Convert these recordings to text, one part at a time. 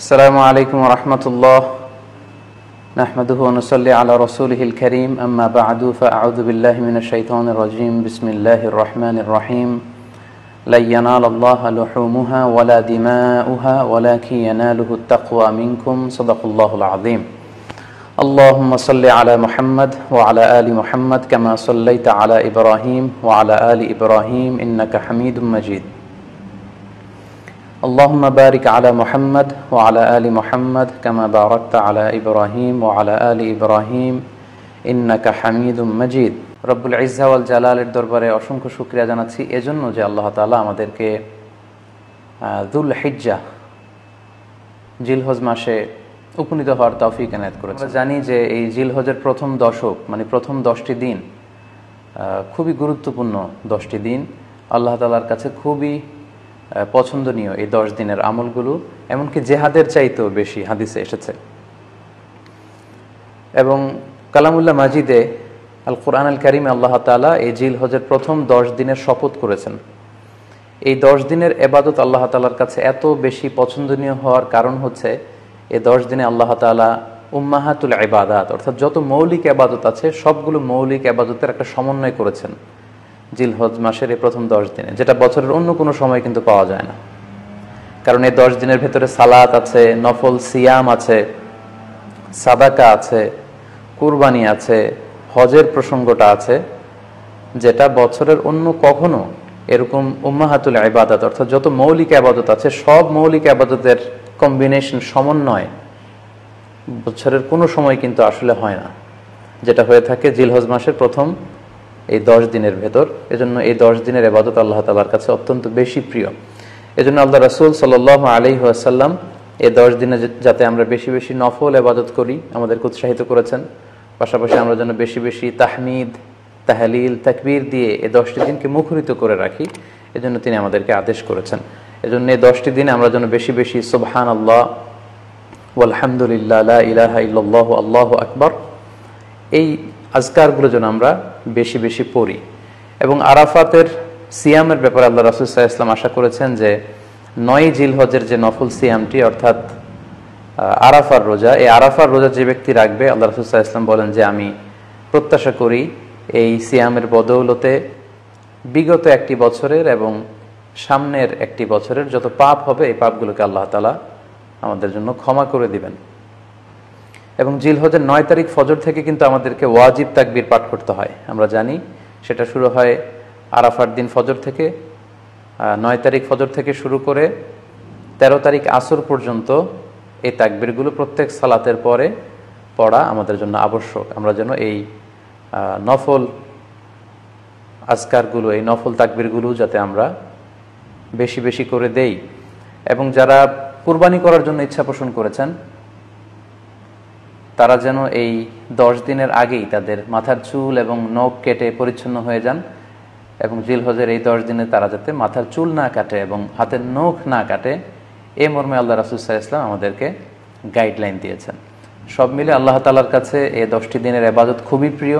السلام عليكم ورحمة الله نحمده ونصلي على رسوله الكريم أما بعد فأعوذ بالله من الشيطان الرجيم بسم الله الرحمن الرحيم لن ينال الله لحومها ولا دماؤها ولكن يناله التقوى منكم صدق الله العظيم اللهم صل على محمد وعلى آل محمد كما صليت على إبراهيم وعلى آل إبراهيم إنك حميد مجيد اللهم بارك على محمد وعلى آل محمد كما باركت على إبراهيم وعلى آل إبراهيم إنك حميد مجيد রব্বুল ইজ্জা ওয়াল জালালের দরবারে অসংখ্য শুকরিয়া জানাচ্ছি এজন্য যে আল্লাহ তাআলা আমাদেরকে যুল হিজ্জাহ জিলহজ মাসে উপনীত হওয়ার তৌফিক এনায়েত করেছেন। আমরা জানি যে এই জিলহজের প্রথম দশক মানে প্রথম 10টি দিন খুবই গুরুত্বপূর্ণ 10টি দিন, আল্লাহ তাআলার কাছে খুবই পছন্দনীয় এই 10 দিনের আমলগুলো, এমনকি জেহাদের চাইতেও বেশি হাদিসে এসেছে। এবং কালামুল্লাহ মাজিদে আল কোরআন আল কারিমে আল্লাহ তাআলা এই জিলহজের প্রথম 10 দিনের শপথ করেছেন। এই 10 দিনের ইবাদত আল্লাহ তাআলার কাছে এত বেশি পছন্দনীয় হওয়ার কারণ হচ্ছে এই 10 দিনে আল্লাহ তাআলা উম্মাহাতুল ইবাদাত অর্থাৎ যত মৌলিক ইবাদত আছে সবগুলো মৌলিক ইবাদতের একটা সমন্বয় করেছেন জিলহজ মাসের এই প্রথম 10 দিনে, যেটা বছরের অন্য কোনো সময় কিন্তু পাওয়া যায় না। কারণ এই 10 দিনের ভেতরে সালাত আছে, নফল সিয়াম আছে, সাদাকা আছে, কুরবানি আছে, হজের প্রসঙ্গটা আছে, যেটা বছরের অন্য কখনো এরকম উম্মাহাতুল ইবাদত অর্থাৎ যত মৌলিক ইবাদত আছে সব মৌলিক ইবাদতের কম্বিনেশন সমন্বয় বছরের কোনো সময় কিন্তু আসলে হয় না, যেটা হয়ে থাকে জিলহজ মাসের প্রথম এই 10 দিনের ভেতর। এজন্য এই 10 দিনের ইবাদত আল্লাহ তাআলার কাছে অত্যন্ত বেশি প্রিয়। এজন্য আল্লাহ রাসূল সাল্লাল্লাহু আলাইহি ওয়াসাল্লাম এই 10 দিনে যাতে আমরা বেশি বেশি নফল ইবাদত করি আমাদেরকে উৎসাহিত করেছেন। পাশাপাশি আমরা যেন বেশি বেশি তাহমিদ, তাহলিল, তাকবীর দিয়ে এই 10টি দিনকে মুখরিত করে রাখি, এজন্য তিনি আমাদেরকে আদেশ করেছেন। এজন্য এই 10টি দিনে আমরা যেন বেশি বেশি সুবহানাল্লাহ ওয়ালহামদুলিল্লাহ লা ইলাহা ইল্লাল্লাহু আল্লাহু আকবার এই আজকারগুলো যেন আমরা বেশি বেশি পড়ি। এবং আরাফাতের সিয়ামের ব্যাপারে আল্লাহ রাসূল সাল্লাল্লাহু আলাইহি ওয়াসাল্লাম আশা করেছেন যে 9 জিলহজের যে নফল সিয়ামটি অর্থাৎ আরাফার রোজা, এই আরাফার রোজা যে ব্যক্তি রাখবে আল্লাহ রাসূল সাল্লাল্লাহু আলাইহি ওয়াসাল্লাম বলেন যে আমি প্রত্যাশা করি এই সিয়ামের বদৌলতে বিগত একটি বছরের এবং সামনের একটি বছরের যত পাপ হবে এই পাপগুলোকে আল্লাহ তাআলা আমাদের জন্য ক্ষমা করে দিবেন। এবং জিলহজের 9 তারিখ ফজর থেকে কিন্তু আমাদেরকে ওয়াজিব তাকবীর পাঠ করতে হয়। আমরা জানি সেটা শুরু হয় আরাফার দিন ফজর থেকে, 9 তারিখ ফজর থেকে শুরু করে 13 তারিখ আসর পর্যন্ত এই তাকবীরগুলো প্রত্যেক সালাতের পরে পড়া আমাদের জন্য আবশ্যক। আমরা যেন এই নফল আজকারগুলো, এই নফল তাকবীরগুলো যাতে আমরা বেশি বেশি করে দেই। এবং যারা কুরবানি করার জন্য ইচ্ছা পোষণ করেছেন তারা যেন এই 10 দিনের আগেই তাদের মাথার চুল এবং নখ কেটে পরিচ্ছন্ন হয়ে যান। এবং জিলহজের এই 10 দিনে তারা যাতে মাথার চুল না কাটে এবং হাতের নখ না কাটে, এই মর্মে আল্লাহ রাসূল সাল্লাল্লাহু আলাইহি ওয়াসাল্লাম আমাদেরকে গাইডলাইন দিয়েছেন। সব মিলে আল্লাহ তাআলার কাছে এই 10টি দিনের ইবাদত খুবই প্রিয়।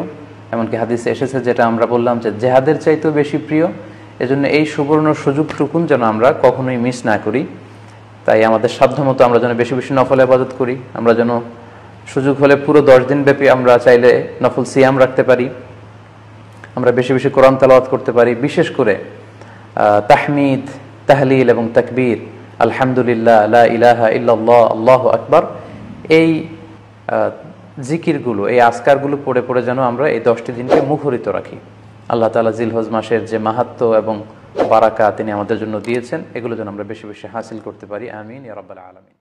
এমনকি হাদিসে এসেছে, যেটা আমরা বললাম যে জেহাদের চাইতেও বেশি প্রিয়। এজন্য এই সুবর্ণ সুযোগটুকুন যেন আমরা কখনোই মিস না করি। তাই আমাদের সাধ্যমতো আমরা যেন বেশি বেশি নফল ইবাদত করি। আমরা যেন সুযোগ হলে পুরো 10 দিন ব্যাপী আমরা চাইলে নফল সিয়াম রাখতে পারি, আমরা বেশি বেশি কোরআন তেলাওয়াত করতে পারি। বিশেষ করে তাহমিদ, তাহলিল এবং তাকবীর, আলহামদুলিল্লাহ লা ইলাহা ইল্লাল্লাহ আল্লাহু আকবার এই জিকিরগুলো, এই আজকারগুলো পড়ে পড়ে যেন আমরা এই 10টি দিনকে মুখরিত রাখি। আল্লাহ তাআলা জিলহজ মাসের যে মাহাত্ম্য এবং বারাকা তিনি আমাদের জন্য দিয়েছেন, এগুলো যেন আমরা বেশি বেশি হাসিল করতে পারি। আমিন ইয়া রাব্বাল আলামিন।